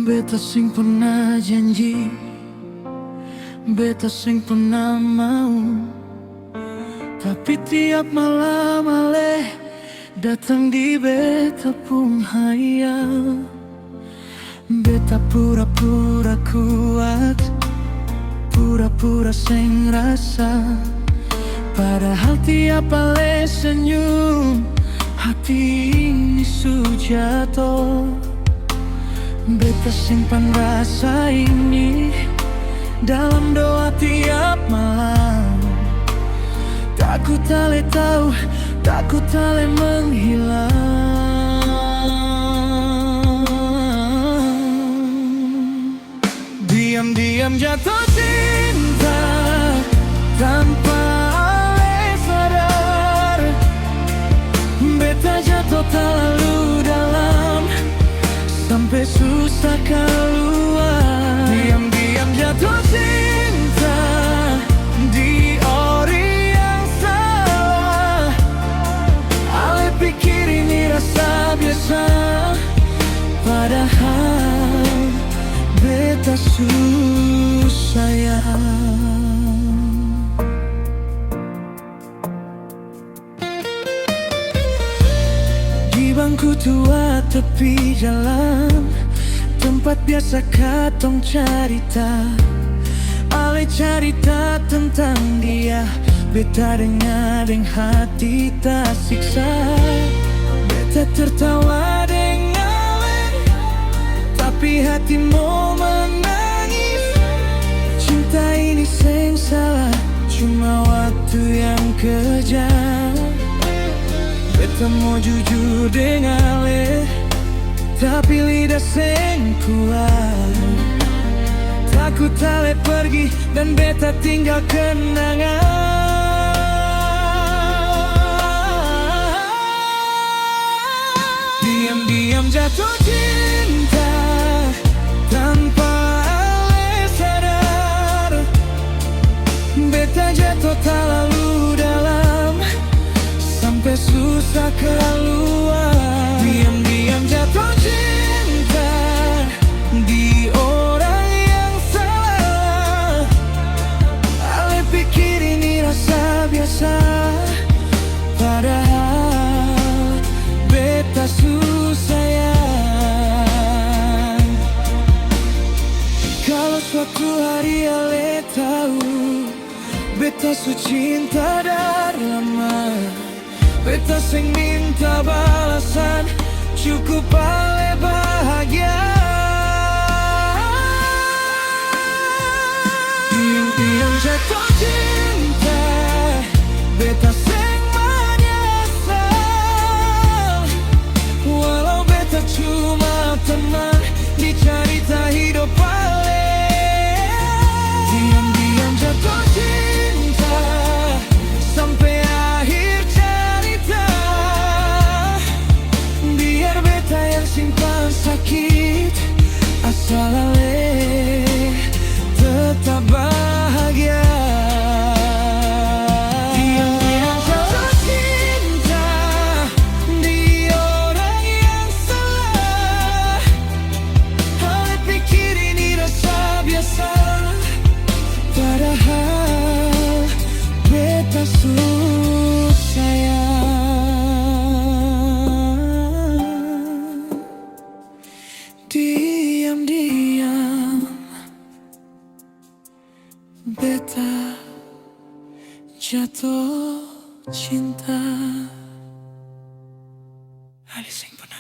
Beta sing pernah janji, beta sing pernah mau, tapi tiap malam aleh datang di beta pun hayal. Beta pura-pura kuat, pura-pura sing rasa, padahal tiap aleh senyum hati ini sujatuh. Beta simpan rasa ini dalam doa tiap malam. Takut ale tahu, takut ale menghilang. Diam-diam jatuh cinta tanpa ale sadar. Beta jatuh terlalu dalam sampai susah keluar. Diam-diam jatuh cinta di ori yang salah. Ale pikir ini rasa biasa, padahal beta susah ya. Di bangku tua tepi jalan, tempat biasa katong cerita. Ale cerita tentang dia, beta dengar deng hati tak siksa. Beta tertawa deng ale, tapi hati mau menangis. Cinta ini seng salah, cuma waktu yang kejam. Beta mau jujur dengan ale, tapi lidah seng kuat. Takut ale pergi dan beta tinggal kenangan. Diam-diam jatuh cinta tanpa ale sadar. Beta jatuh terlalu dalam sampai susah keluar. Diam-diam jatuh cinta di orang yang salah. Ale pikir ini rasa biasa, padahal beta susah ya. Kalau suatu hari ale tahu beta su cinta dari lama, beta sing minta balasan, cukup ale bahagia. Diam-diam jatuh cinta, beta sing menyesal. Walau beta cuma teman di cerita hidup ale. Diam-diam jatuh cinta sampai akhir cerita. Biar beta yang simpan sakit, asal ale tetap bahagia. Diam-diam jatuh cinta di orang yang salah. Ale pikir ini rasa biasa, padahal beta susah ya. Diam-diam beta jatuh cinta. Ale sing pernah